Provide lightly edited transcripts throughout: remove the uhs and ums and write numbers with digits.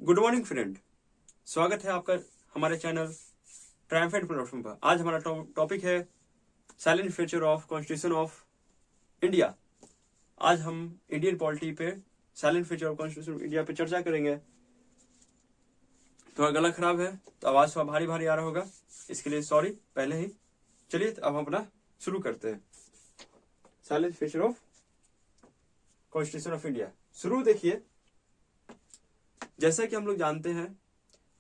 Good morning friend, स्वागत है आपका हमारे चैनल ट्रायम्फेंट प्लेटफॉर्म पर। आज हमारा टॉपिक है silent future of constitution of India. आज हम इंडियन पॉलिटी पे silent future of constitution of India पे चर्चा करेंगे। थोड़ा गला खराब है तो आवाज थोड़ा भारी भारी आ रहा होगा, इसके लिए सॉरी पहले ही। चलिए अब हम अपना शुरू करते हैं। Silent future of constitution of India शुरू देखिए। जैसा कि हम लोग जानते हैं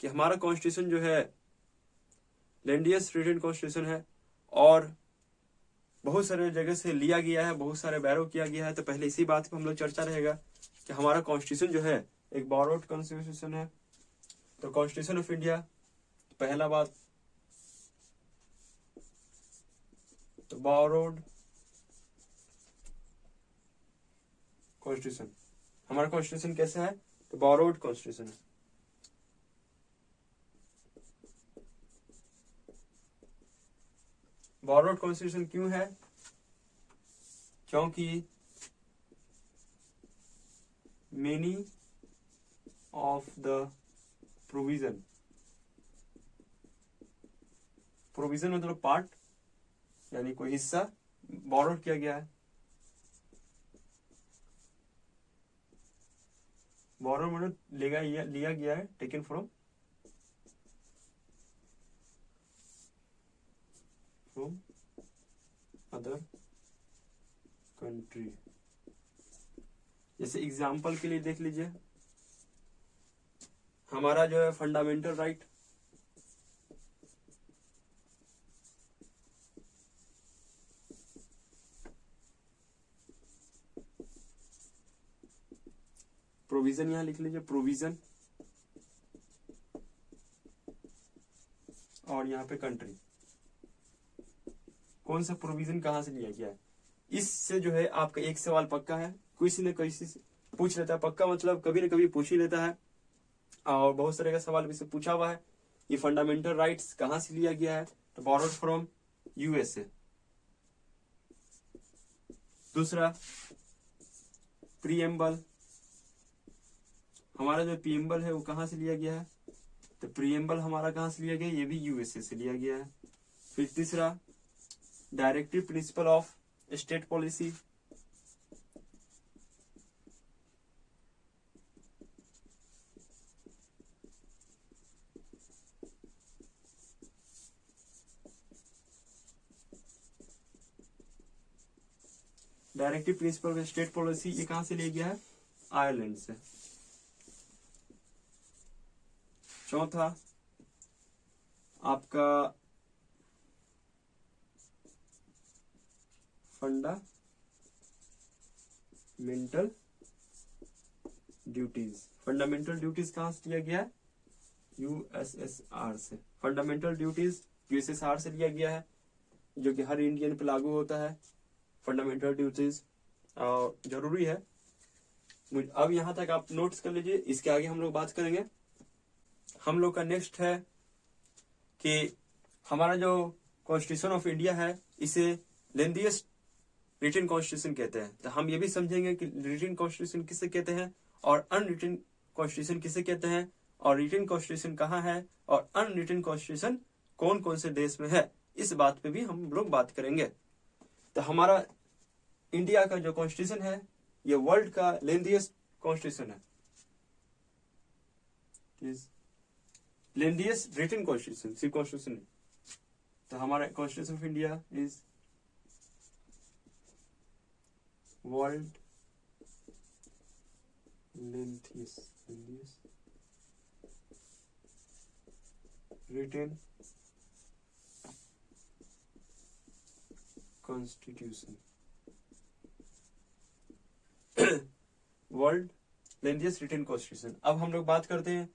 कि हमारा कॉन्स्टिट्यूशन जो है लैंडियस रिटन कॉन्स्टिट्यूशन है और बहुत सारे जगह से लिया गया है, बहुत सारे बैरो किया गया है। तो पहले इसी बात पे हम लोग चर्चा रहेगा कि हमारा कॉन्स्टिट्यूशन जो है एक बोरोड कॉन्स्टिट्यूशन है। तो कॉन्स्टिट्यूशन ऑफ इंडिया, पहला बात तो बोरोड कॉन्स्टिट्यूशन। हमारा कॉन्स्टिट्यूशन कैसा है? तो बोरोड कॉन्स्टिट्यूशन है। बोरोड कॉन्स्टिट्यूशन क्यों है? क्योंकि मेनी ऑफ द प्रोविजन मतलब पार्ट, यानी कोई हिस्सा बोरोड किया गया है। बोरोड मतलब लिया गया है, टेकन फ्रॉम अदर कंट्री। जैसे एग्जाम्पल के लिए देख लीजिए, हमारा जो है फंडामेंटल राइट, प्रोविजन यहां लिख लीजिए, प्रोविजन, और यहां पे कंट्री। कौन सा प्रोविजन कहां से लिया गया है? इससे जो है आपका एक सवाल पक्का है, किसी न किसी से पूछ लेता है। पक्का मतलब कभी न कभी पूछ ही लेता है, और बहुत सारे का सवाल भी से पूछा हुआ है। ये फंडामेंटल राइट्स कहां से लिया गया है? तो बोरोड फ्रॉम यूएसए। दूसरा प्रीएम्बल, हमारा जो प्रीएम्बल है वो कहां से लिया गया है? तो प्रीएम्बल हमारा कहां से लिया गया? ये भी यूएसए से लिया गया है। फिर तीसरा directive principle of state policy, directive principle of state policy ये कहां से लिया गया है? आयरलैंड से। चौथा आपका फंडामेंटल ड्यूटीज कहां से लिया गया है? यूएसएसआर से। फंडामेंटल ड्यूटीज यूएसएसआर से लिया गया है, जो कि हर इंडियन पे लागू होता है। फंडामेंटल ड्यूटीज जरूरी है। अब यहां तक आप नोट्स कर लीजिए, इसके आगे हम लोग बात करेंगे। हम लोग का नेक्स्ट है कि हमारा जो कॉन्स्टिट्यूशन ऑफ इंडिया है इसे लेंथीएस्ट रिटन कॉन्स्टिट्यूशन कहते हैं। तो हम ये भी समझेंगे कि रिटन कॉन्स्टिट्यूशन किसे कहते हैं और अनरिटन कॉन्स्टिट्यूशन किसे कहते हैं, और रिटन कॉन्स्टिट्यूशन कहाँ है और अनरिटन कॉन्स्टिट्यूशन कौन कौन से देश में है, इस बात पे भी हम लोग बात करेंगे। तो हमारा इंडिया का जो कॉन्स्टिट्यूशन है ये वर्ल्ड का लेंथीएस्ट कॉन्स्टिट्यूशन है, लेंथीएस्ट रिटन कॉन्स्टिट्यूशन, सिर्फ कॉन्स्टिट्यूशन नहीं। तो हमारा constitution of India is world lengthiest written constitution, world lengthiest written constitution. अब हम लोग बात करते हैं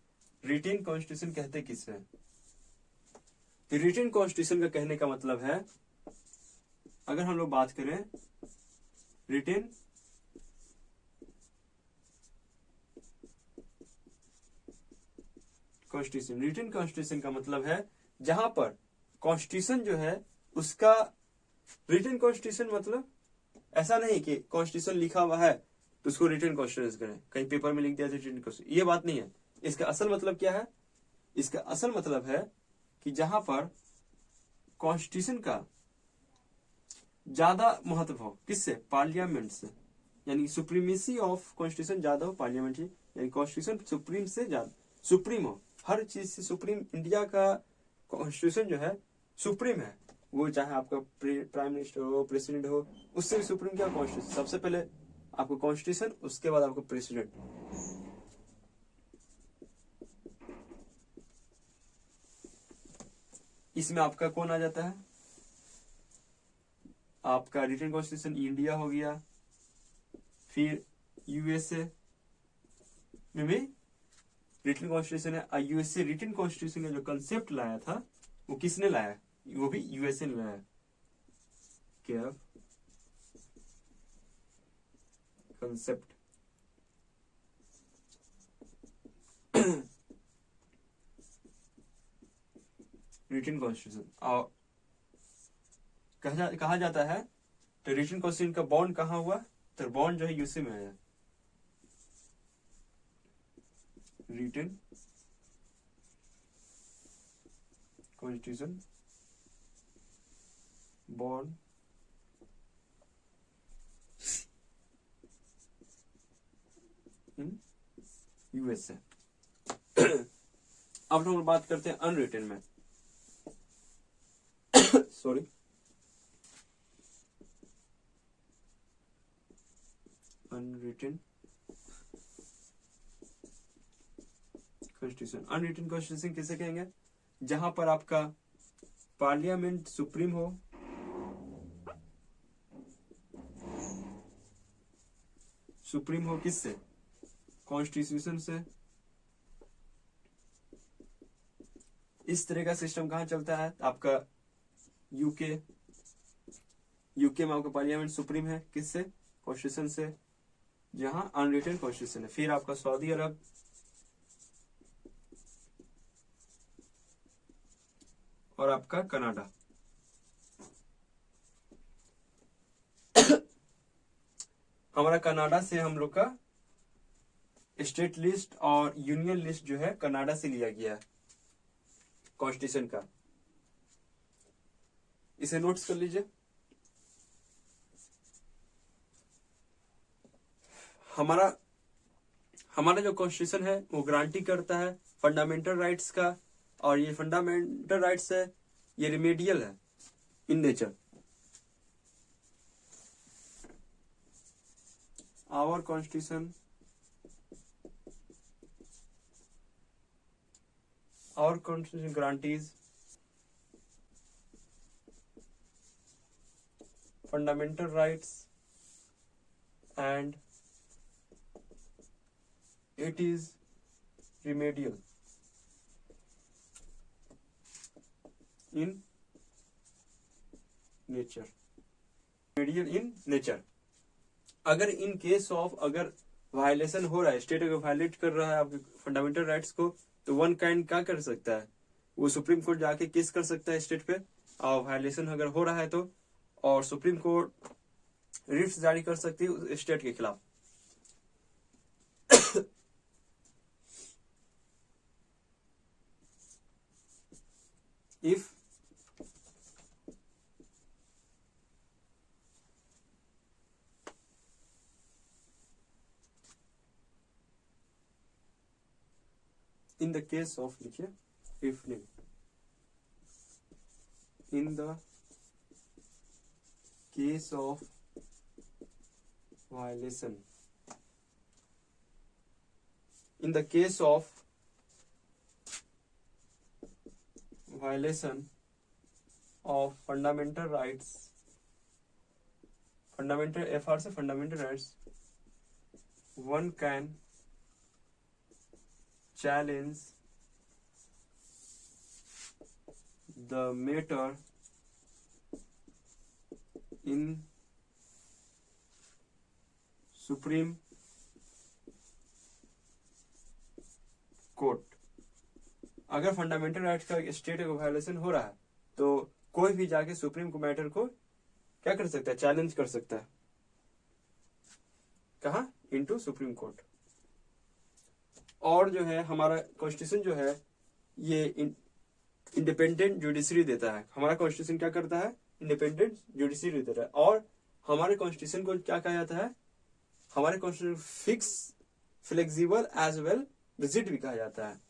रिटन कॉन्स्टिट्यूशन कहते किसे हैं। तो रिटन कॉन्स्टिट्यूशन का कहने का मतलब है, अगर हम लोग बात करें रिटन कॉन्स्टिट्यूशन, रिटन कॉन्स्टिट्यूशन का मतलब है जहां पर कॉन्स्टिट्यूशन जो है उसका रिटन कॉन्स्टिट्यूशन मतलब ऐसा नहीं कि कॉन्स्टिट्यूशन लिखा हुआ है तो उसको रिटन कॉन्स्टिट्यूशन करें, कहीं पेपर में लिख दिया रिटन कॉन्स्टिट्यूशन, ये बात नहीं है। इसका असल मतलब क्या है? इसका असल मतलब है कि जहां पर कॉन्स्टिट्यूशन का ज्यादा महत्व हो, किससे? पार्लियामेंट से, यानी सुप्रीमेसी ऑफ कॉन्स्टिट्यूशन ज्यादा हो पार्लियामेंट से, यानी कॉन्स्टिट्यूशन सुप्रीम से ज्यादा सुप्रीम हो, हर चीज से सुप्रीम। इंडिया का कॉन्स्टिट्यूशन जो है सुप्रीम है, वो चाहे आपका प्राइम मिनिस्टर हो, प्रेसिडेंट हो, उससे भी सुप्रीम क्या? कॉन्स्टिट्यूशन। सबसे पहले आपको कॉन्स्टिट्यूशन, उसके बाद आपको प्रेसिडेंट। इसमें आपका कौन आ जाता है? आपका रिटन कॉन्स्टिट्यूशन इंडिया हो गया, फिर यूएसए में भी रिटन कॉन्स्टिट्यूशन है। यूएसए रिटन कॉन्स्टिट्यूशन का जो कंसेप्ट लाया था वो किसने लाया? वो भी यूएसए ने लाया। क्या कंसेप्ट? Written constitution. और कहा जाता है तो रिटन कॉन्स्टिट्यूशन का बॉन्ड कहाँ हुआ? तो बॉन्ड जो है यूएसए में आया। Written constitution bond in USA. अब हम बात करते हैं अनरिटन में। Sorry, unwritten constitution. Unwritten constitution किसे कहेंगे? जहां पर आपका पार्लियामेंट सुप्रीम हो, सुप्रीम हो किससे? कॉन्स्टिट्यूशन से। इस तरह का सिस्टम कहां चलता है? आपका यूके। यूके में आपका पार्लियामेंट सुप्रीम है किससे? कॉन्स्टिट्यूशन से, जहां अनरिटन कॉन्स्टिट्यूशन है। फिर आपका सऊदी अरब, और आपका कनाडा। हमारा कनाडा से हम लोग का स्टेट लिस्ट और यूनियन लिस्ट जो है कनाडा से लिया गया है कॉन्स्टिट्यूशन का। इसे नोट्स कर लीजिए। हमारा जो कॉन्स्टिट्यूशन है वो गारंटी करता है फंडामेंटल राइट्स का, और ये फंडामेंटल राइट्स है, ये रिमेडियल है in nature. Our constitution guarantees fundamental rights and it is remedial in nature। remedial in nature। अगर इन केस ऑफ अगर वायलेशन हो रहा है, स्टेट अगर वायलेट कर रहा है आपके फंडामेंटल राइट्स को, तो वन काइंड क्या कर सकता है? वो सुप्रीम कोर्ट जाके केस कर सकता है स्टेट पे, और वायलेशन अगर हो रहा है तो, और सुप्रीम कोर्ट रिट्स जारी कर सकती है स्टेट के खिलाफ। If in the case of, लिखिए, if नहीं, in the case of violation, in the case of violation of fundamental rights, fundamental FR से fundamental rights, one can challenge the matter in Supreme court. अगर fundamental rights का state का violation हो रहा है तो कोई भी जाके सुप्रीम को मैटर को क्या कर सकता है? चैलेंज कर सकता है। कहा? Into supreme court. और जो है हमारा कॉन्स्टिट्यूशन जो है ये इंडिपेंडेंट जुडिशरी देता है। हमारा कॉन्स्टिट्यूशन क्या करता है? इंडिपेंडेंट जुडिशरी देता है। और हमारे कॉन्स्टिट्यूशन को क्या कहा जाता है? हमारे constitution fix, flexible as well rigid भी कहा जाता है।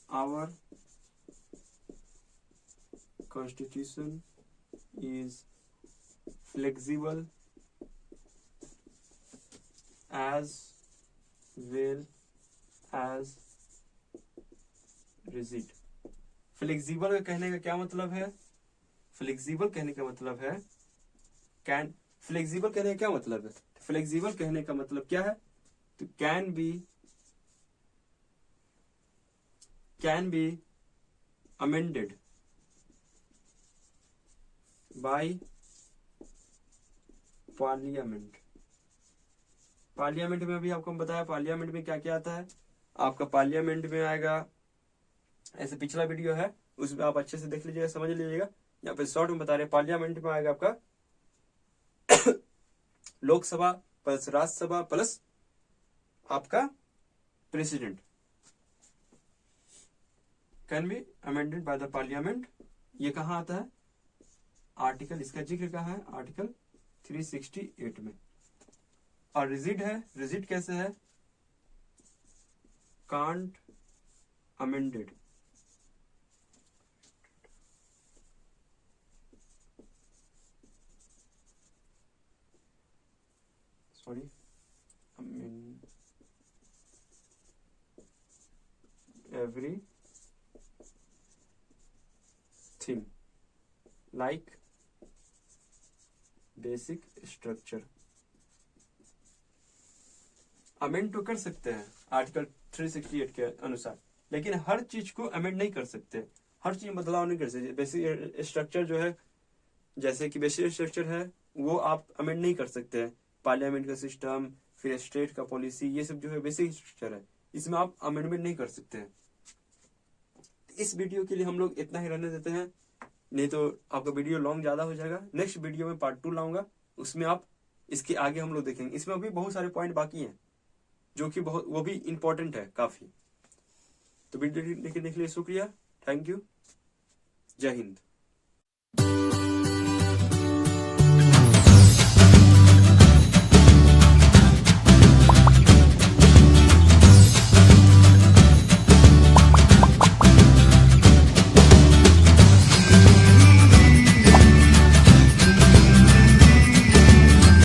Our constitution is flexible as well as rigid। Flexible का कहने का क्या मतलब है? फ्लेक्सिबल कहने का मतलब है फ्लेक्सिबल कहने का क्या मतलब है? फ्लेक्सिबल कहने का मतलब क्या है? तो can be amended by parliament. Parliament में अभी आपको बताया पार्लियामेंट में क्या क्या आता है। आपका पार्लियामेंट में आएगा, ऐसे पिछला वीडियो है उसमें आप अच्छे से देख लीजिएगा, समझ लीजिएगा। यहाँ पे शॉर्ट में बता रहे हैं पार्लियामेंट में आएगा आपका लोकसभा प्लस राज्यसभा प्लस आपका president can be amended by the parliament. ये कहाँ आता है? आर्टिकल, इसका जिक्र कहाँ है? आर्टिकल 368 में। और रिजिड है, रिजिड कैसे है? Can't amended every thing like basic structure. Amend तो कर सकते हैं आर्टिकल 368 के अनुसार, लेकिन हर चीज को अमेंड नहीं कर सकते, हर चीज में बदलाव नहीं कर सकते। बेसिक स्ट्रक्चर जो है, जैसे कि बेसिक स्ट्रक्चर है वो आप अमेंड नहीं कर सकते हैं। पार्लियामेंट का सिस्टम, फिर स्टेट का पॉलिसी, ये सब जो है बेसिक स्ट्रक्चर है, इसमें आप अमेंडमेंट नहीं कर सकते हैं। इस वीडियो के लिए हम लोग इतना ही रहने देते हैं, नहीं तो आपका वीडियो लॉन्ग ज्यादा हो जाएगा। नेक्स्ट वीडियो में पार्ट 2 लाऊंगा, उसमें आप इसके आगे हम लोग देखेंगे। इसमें अभी बहुत सारे पॉइंट बाकी हैं जो कि वो भी इंपॉर्टेंट है काफी। तो वीडियो देखने के लिए शुक्रिया, थैंक यू, जय हिंद।